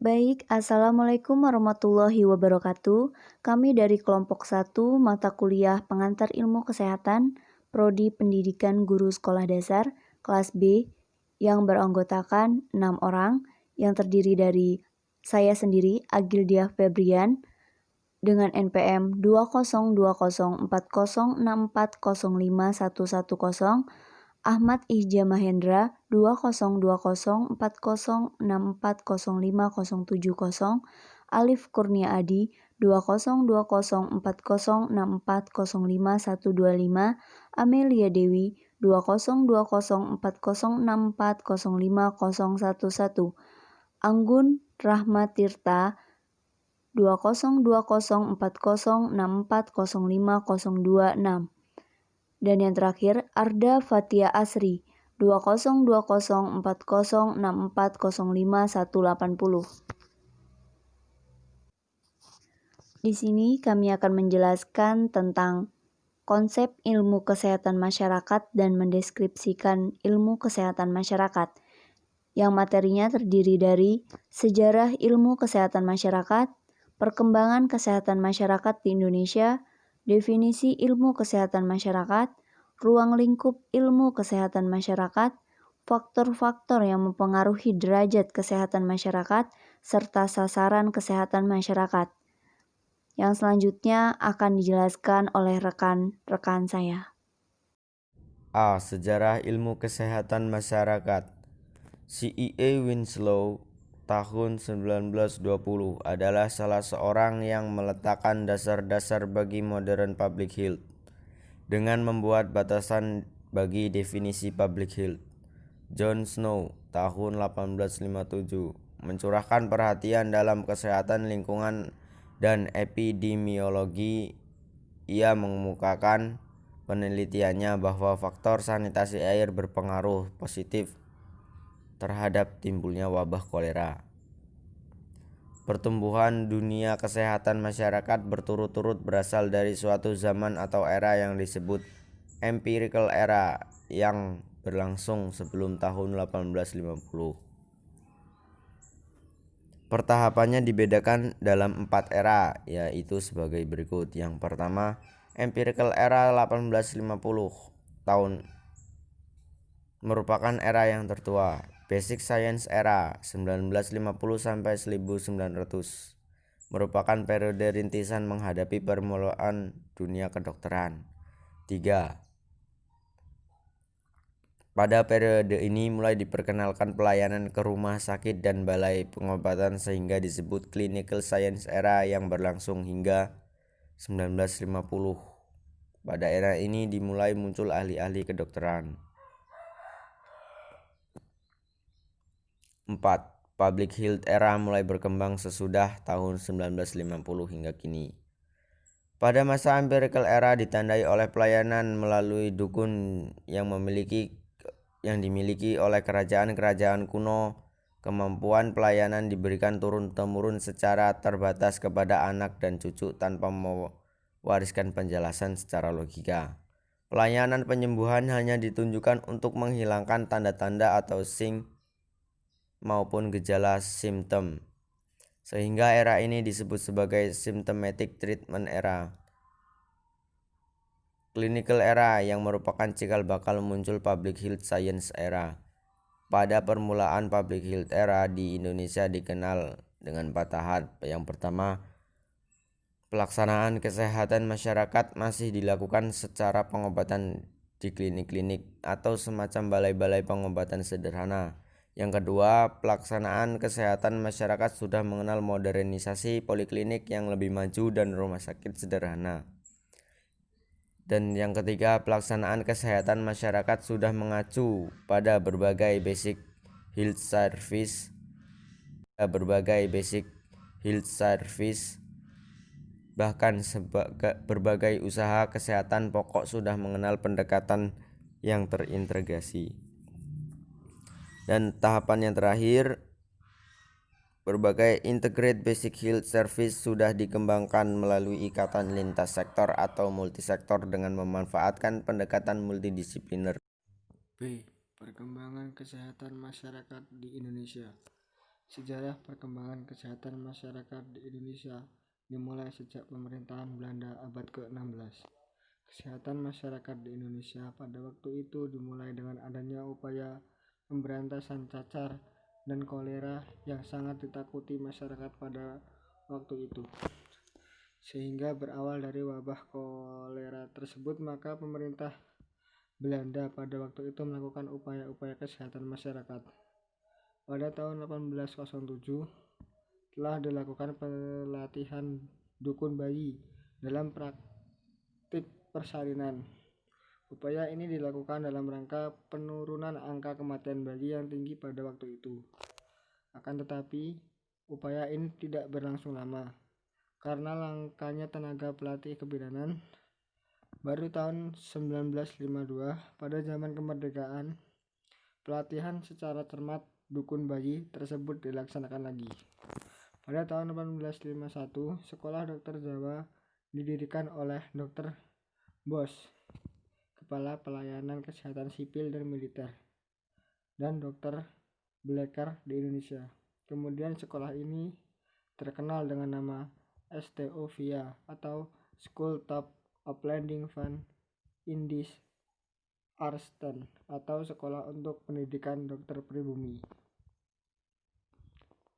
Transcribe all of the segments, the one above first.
Baik, Assalamualaikum warahmatullahi wabarakatuh. Kami dari kelompok 1 mata kuliah pengantar ilmu kesehatan, Prodi Pendidikan Guru Sekolah Dasar, kelas B, yang beranggotakan 6 orang, yang terdiri dari saya sendiri, Agildia Febrian, dengan NPM 2020406405110, Ahmad Ihja Mahendra 2020406405070, Alif Kurnia Adi 2020406405125, Amelia Dewi 2020406405011, Anggun Rahmat Tirta 2020406405026, dan yang terakhir Arda Fatia Asri 2020406405180. Di sini kami akan menjelaskan tentang konsep ilmu kesehatan masyarakat dan mendeskripsikan ilmu kesehatan masyarakat, yang materinya terdiri dari sejarah ilmu kesehatan masyarakat, perkembangan kesehatan masyarakat di Indonesia, definisi ilmu kesehatan masyarakat, ruang lingkup ilmu kesehatan masyarakat, faktor-faktor yang mempengaruhi derajat kesehatan masyarakat, serta sasaran kesehatan masyarakat. Yang selanjutnya akan dijelaskan oleh rekan-rekan saya. A. Sejarah ilmu kesehatan masyarakat. C.E.A. Winslow tahun 1920 adalah salah seorang yang meletakkan dasar-dasar bagi modern public health dengan membuat batasan bagi definisi public health. John Snow tahun 1857 mencurahkan perhatian dalam kesehatan lingkungan dan epidemiologi. Ia mengemukakan penelitiannya bahwa faktor sanitasi air berpengaruh positif terhadap timbulnya wabah kolera. Pertumbuhan dunia kesehatan masyarakat berturut-turut berasal dari suatu zaman atau era yang disebut empirical era yang berlangsung sebelum tahun 1850. Pertahapannya dibedakan dalam 4 era, yaitu sebagai berikut. Yang pertama, empirical era 1850 tahun merupakan era yang tertua. Basic Science era 1950 sampai 1900 merupakan periode rintisan menghadapi permulaan dunia kedokteran. 3. Pada periode ini mulai diperkenalkan pelayanan ke rumah sakit dan balai pengobatan sehingga disebut Clinical Science Era yang berlangsung hingga 1950. Pada era ini dimulai muncul ahli-ahli kedokteran. 4. Public Health Era mulai berkembang sesudah tahun 1950 hingga kini. Pada masa empirical era ditandai oleh pelayanan melalui dukun yang dimiliki oleh kerajaan-kerajaan kuno. Kemampuan pelayanan diberikan turun-temurun secara terbatas kepada anak dan cucu tanpa mewariskan penjelasan secara logika. Pelayanan penyembuhan hanya ditunjukkan untuk menghilangkan tanda-tanda atau maupun gejala simptom. Sehingga era ini disebut sebagai symptomatic treatment era. Clinical era yang merupakan cikal bakal muncul public health science era. Pada permulaan public health era di Indonesia dikenal dengan 4 tahap. Yang pertama, pelaksanaan kesehatan masyarakat masih dilakukan secara pengobatan di klinik-klinik atau semacam balai-balai pengobatan sederhana. Yang kedua, pelaksanaan kesehatan masyarakat sudah mengenal modernisasi poliklinik yang lebih maju dan rumah sakit sederhana. Dan yang ketiga, pelaksanaan kesehatan masyarakat sudah mengacu pada berbagai basic health service, bahkan berbagai usaha kesehatan pokok sudah mengenal pendekatan yang terintegrasi. Dan tahapan yang terakhir, berbagai integrated basic health service sudah dikembangkan melalui ikatan lintas sektor atau multisektor dengan memanfaatkan pendekatan multidisipliner. B. Perkembangan kesehatan masyarakat di Indonesia. Sejarah perkembangan kesehatan masyarakat di Indonesia dimulai sejak pemerintahan Belanda abad ke-16. Kesehatan masyarakat di Indonesia pada waktu itu dimulai dengan adanya upaya pemberantasan cacar dan kolera yang sangat ditakuti masyarakat pada waktu itu. Sehingga berawal dari wabah kolera tersebut, maka pemerintah Belanda pada waktu itu melakukan upaya-upaya kesehatan masyarakat. Pada tahun 1807 telah dilakukan pelatihan dukun bayi dalam praktik persalinan. Upaya ini dilakukan dalam rangka penurunan angka kematian bayi yang tinggi pada waktu itu. Akan tetapi, upaya ini tidak berlangsung lama karena langkanya tenaga pelatih kebidanan. Baru tahun 1952, pada zaman kemerdekaan, pelatihan secara cermat dukun bayi tersebut dilaksanakan lagi. Pada tahun 1851, Sekolah Dokter Jawa didirikan oleh Dr. Bos, Kepala Pelayanan Kesehatan Sipil dan Militer, dan Dr. Blecker di Indonesia. Kemudian sekolah ini terkenal dengan nama STO-VIA atau School Top of Landing Van Indis Arsten atau Sekolah untuk Pendidikan Dokter Pribumi.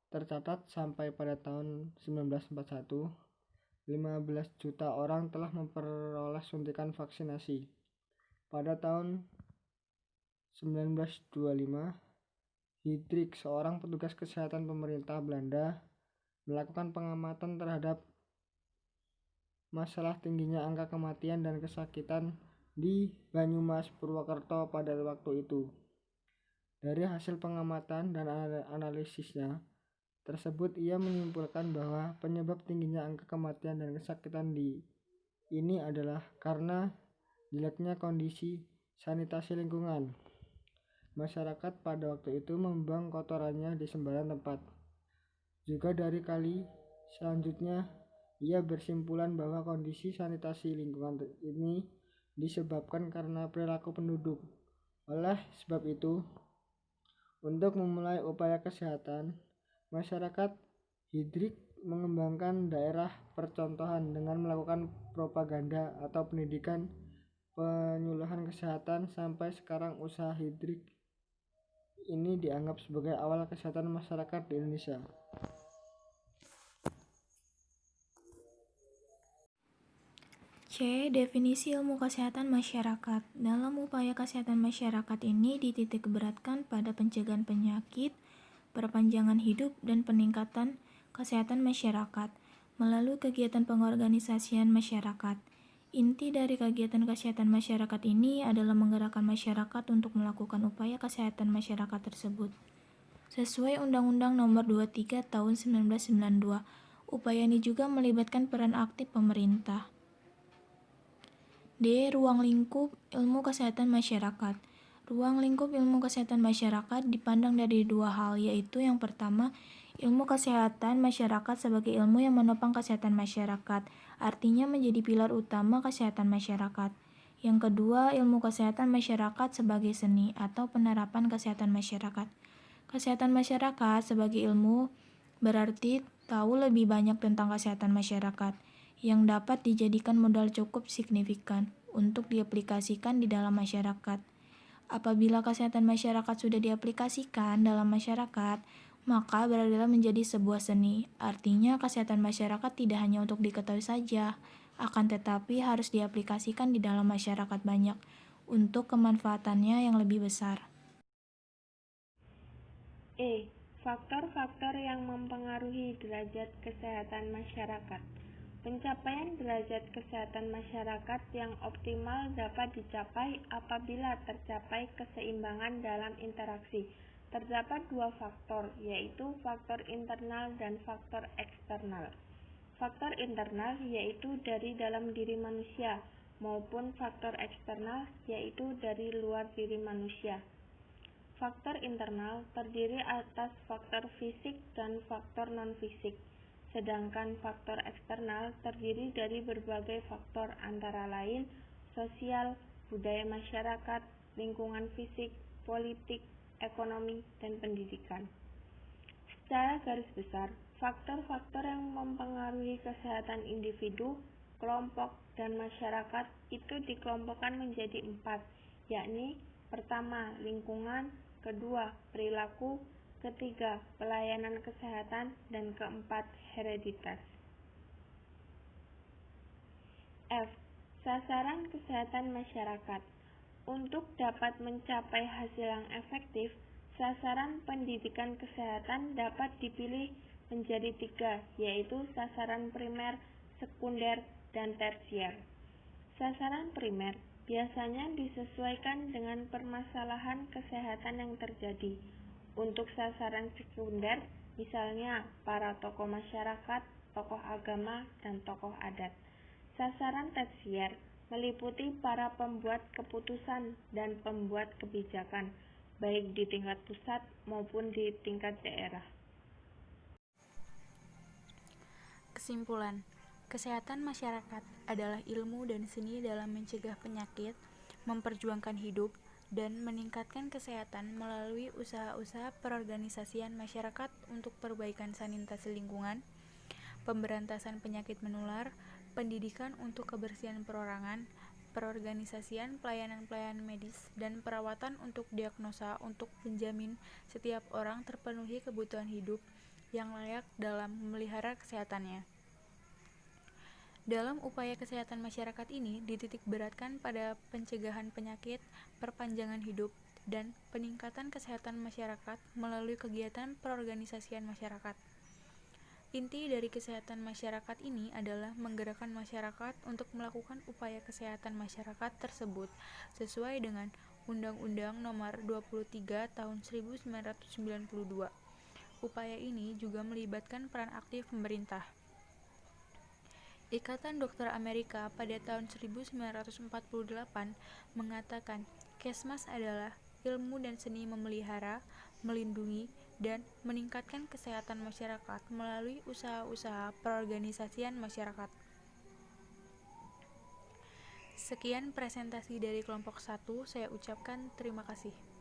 Tercatat sampai pada tahun 1941, 15 juta orang telah memperoleh suntikan vaksinasi. Pada tahun 1925, Hidrik, seorang petugas kesehatan pemerintah Belanda, melakukan pengamatan terhadap masalah tingginya angka kematian dan kesakitan di Banyumas, Purwokerto pada waktu itu. Dari hasil pengamatan dan analisisnya tersebut, ia menyimpulkan bahwa penyebab tingginya angka kematian dan kesakitan ini adalah karena jeleknya kondisi sanitasi lingkungan. Masyarakat pada waktu itu membuang kotorannya di sembarang tempat. Juga dari kali selanjutnya, ia bersimpulan bahwa kondisi sanitasi lingkungan ini disebabkan karena perilaku penduduk. Oleh sebab itu, untuk memulai upaya kesehatan masyarakat, Hidrik mengembangkan daerah percontohan dengan melakukan propaganda atau pendidikan penyuluhan kesehatan. Sampai sekarang usaha Hidrik ini dianggap sebagai awal kesehatan masyarakat di Indonesia. C. Definisi ilmu kesehatan masyarakat. Dalam upaya kesehatan masyarakat ini dititikberatkan pada pencegahan penyakit, perpanjangan hidup, dan peningkatan kesehatan masyarakat melalui kegiatan pengorganisasian masyarakat. Inti dari kegiatan kesehatan masyarakat ini adalah menggerakkan masyarakat untuk melakukan upaya kesehatan masyarakat tersebut. Sesuai Undang-Undang Nomor 23 Tahun 1992, upaya ini juga melibatkan peran aktif pemerintah. D. Ruang lingkup ilmu kesehatan masyarakat. Ruang lingkup ilmu kesehatan masyarakat dipandang dari dua hal, yaitu yang pertama, ilmu kesehatan masyarakat sebagai ilmu yang menopang kesehatan masyarakat, artinya menjadi pilar utama kesehatan masyarakat. Yang kedua, ilmu kesehatan masyarakat sebagai seni atau penerapan kesehatan masyarakat. Kesehatan masyarakat sebagai ilmu berarti tahu lebih banyak tentang kesehatan masyarakat yang dapat dijadikan modal cukup signifikan untuk diaplikasikan di dalam masyarakat. Apabila kesehatan masyarakat sudah diaplikasikan dalam masyarakat, maka beradalah menjadi sebuah seni. Artinya kesehatan masyarakat tidak hanya untuk diketahui saja, akan tetapi harus diaplikasikan di dalam masyarakat banyak untuk kemanfaatannya yang lebih besar. E. Faktor-faktor yang mempengaruhi derajat kesehatan masyarakat. Pencapaian derajat kesehatan masyarakat yang optimal dapat dicapai apabila tercapai keseimbangan dalam interaksi. Terdapat dua faktor, yaitu faktor internal dan faktor eksternal. Faktor internal yaitu dari dalam diri manusia, maupun faktor eksternal yaitu dari luar diri manusia. Faktor internal terdiri atas faktor fisik dan faktor non-fisik, sedangkan faktor eksternal terdiri dari berbagai faktor antara lain sosial, budaya masyarakat, lingkungan fisik, politik, ekonomi, dan pendidikan. Secara garis besar, faktor-faktor yang mempengaruhi kesehatan individu, kelompok, dan masyarakat itu dikelompokkan menjadi 4, yakni pertama, lingkungan, kedua, perilaku, ketiga, pelayanan kesehatan, dan keempat, hereditas. F. Sasaran kesehatan masyarakat. Untuk dapat mencapai hasil yang efektif, sasaran pendidikan kesehatan dapat dipilih menjadi 3, yaitu sasaran primer, sekunder, dan tersier. Sasaran primer biasanya disesuaikan dengan permasalahan kesehatan yang terjadi. Untuk sasaran sekunder, misalnya para tokoh masyarakat, tokoh agama, dan tokoh adat. Sasaran tersier meliputi para pembuat keputusan dan pembuat kebijakan, baik di tingkat pusat maupun di tingkat daerah. Kesimpulan, kesehatan masyarakat adalah ilmu dan seni dalam mencegah penyakit, memperjuangkan hidup, dan meningkatkan kesehatan melalui usaha-usaha perorganisasian masyarakat untuk perbaikan sanitasi lingkungan, pemberantasan penyakit menular, pendidikan untuk kebersihan perorangan, perorganisasian pelayanan-pelayanan medis, dan perawatan untuk diagnosa untuk menjamin setiap orang terpenuhi kebutuhan hidup yang layak dalam memelihara kesehatannya. Dalam upaya kesehatan masyarakat ini dititik beratkan pada pencegahan penyakit, perpanjangan hidup, dan peningkatan kesehatan masyarakat melalui kegiatan perorganisasian masyarakat. Inti dari kesehatan masyarakat ini adalah menggerakkan masyarakat untuk melakukan upaya kesehatan masyarakat tersebut sesuai dengan Undang-Undang Nomor 23 Tahun 1992. Upaya ini juga melibatkan peran aktif pemerintah. Ikatan Dokter Amerika pada tahun 1948 mengatakan Kesmas adalah ilmu dan seni memelihara, melindungi, dan meningkatkan kesehatan masyarakat melalui usaha-usaha perorganisasian masyarakat. Sekian presentasi dari kelompok 1, saya ucapkan terima kasih.